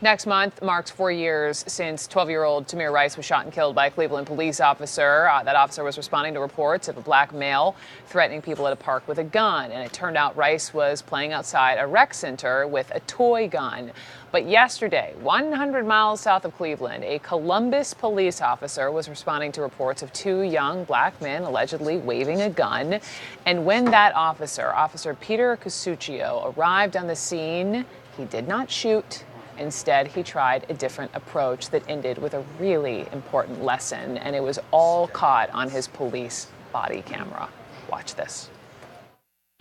Next month marks 4 years since 12-year-old Tamir Rice was shot and killed by a Cleveland police officer. That officer was responding to reports of a black male threatening people at a park with a gun. And it turned out Rice was playing outside a rec center with a toy gun. But yesterday, 100 miles south of Cleveland, a Columbus police officer was responding to reports of two young black men allegedly waving a gun. And when that Officer Peter Casuccio, arrived on the scene, he did not shoot. Instead, he tried a different approach that ended with a really important lesson, and it was all caught on his police body camera. Watch this.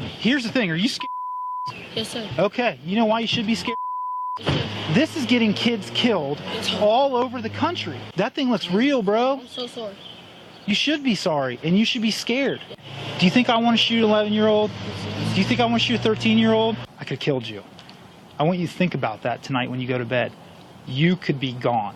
Here's the thing. Are you scared? Yes, sir. Okay. You know why you should be scared? Yes, sir. This is getting kids killed all over the country. That thing looks real, bro. I'm so sorry. You should be sorry, and you should be scared. Do you think I want to shoot an 11-year-old? Do you think I want to shoot a 13-year-old? I could have killed you. I want you to think about that tonight when you go to bed. You could be gone.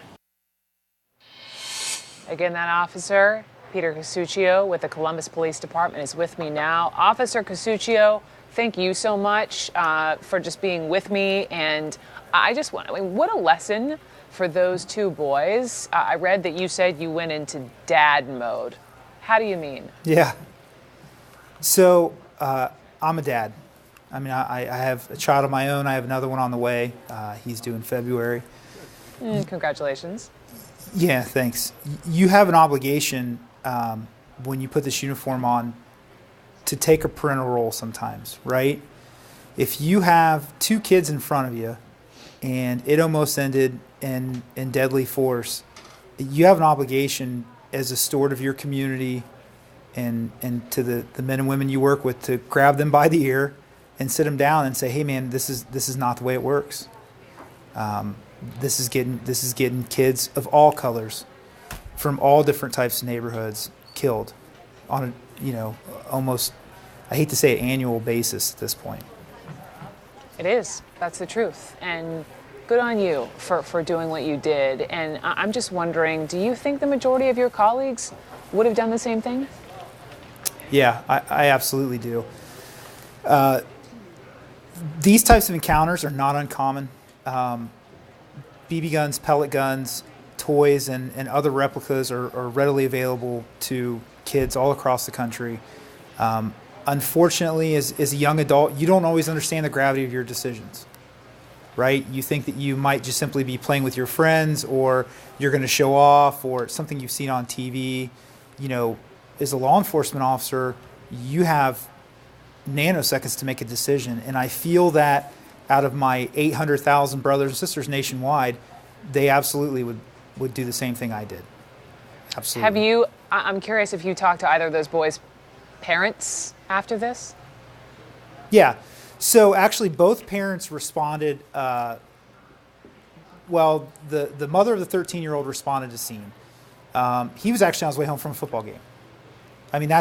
Again, that officer, Peter Casuccio with the Columbus Police Department, is with me now. Officer Casuccio, thank you so much for just being with me. And what a lesson for those two boys. I read that you said you went into dad mode. How do you mean? Yeah. So I'm a dad. I mean, I have a child of my own. I have another one on the way. He's due in February. Congratulations. Yeah, thanks. You have an obligation when you put this uniform on to take a parental role sometimes, right? If you have two kids in front of you and it almost ended in deadly force, you have an obligation as a steward of your community and to the men and women you work with to grab them by the ear and sit them down and say, "Hey, man, this is not the way it works. This is getting kids of all colors, from all different types of neighborhoods, killed on a almost, I hate to say it, annual basis at this point." It is. That's the truth. And good on you for doing what you did. And I'm just wondering, do you think the majority of your colleagues would have done the same thing? Yeah, I absolutely do. These types of encounters are not uncommon. BB guns, pellet guns, toys, and other replicas are readily available to kids all across the country. Unfortunately, as a young adult, you don't always understand the gravity of your decisions, right? You think that you might just simply be playing with your friends, or you're going to show off, or something you've seen on TV. As a law enforcement officer, you have nanoseconds to make a decision, and I feel that out of my 800,000 brothers and sisters nationwide, they absolutely would do the same thing I did. Absolutely. I'm curious if you talked to either of those boys' parents after this? Yeah. So actually both parents responded. Well, the mother of the 13-year-old responded to scene. He was actually on his way home from a football game. I mean,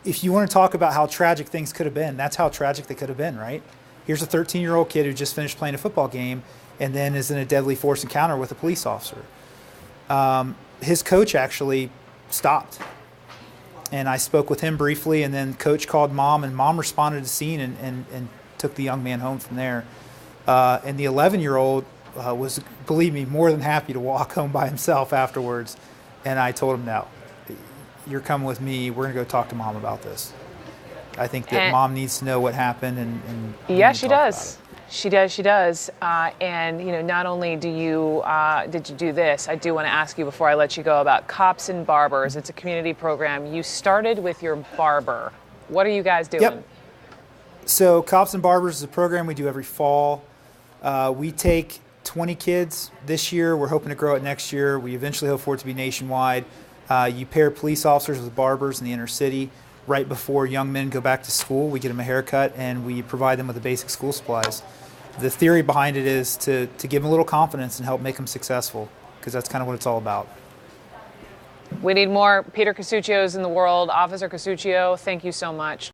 if you want to talk about how tragic things could have been, that's how tragic they could have been, right? Here's a 13-year-old kid who just finished playing a football game and then is in a deadly force encounter with a police officer. His coach actually stopped. And I spoke with him briefly, and then coach called mom, and mom responded to the scene and took the young man home from there. And the 11-year-old was, believe me, more than happy to walk home by himself afterwards. And I told him, no, you're coming with me. We're going to go talk to mom about this. I think that mom needs to know what happened. And yeah, she does. She does. And, not only did you do this, I do want to ask you before I let you go about Cops and Barbers. It's a community program. You started with your barber. What are you guys doing? Yep. So Cops and Barbers is a program we do every fall. We take 20 kids this year. We're hoping to grow it next year. We eventually hope for it to be nationwide. You pair police officers with barbers in the inner city. Right before young men go back to school, we get them a haircut, and we provide them with the basic school supplies. The theory behind it is to give them a little confidence and help make them successful, because that's kind of what it's all about. We need more Peter Casuccios in the world. Officer Casuccio, thank you so much.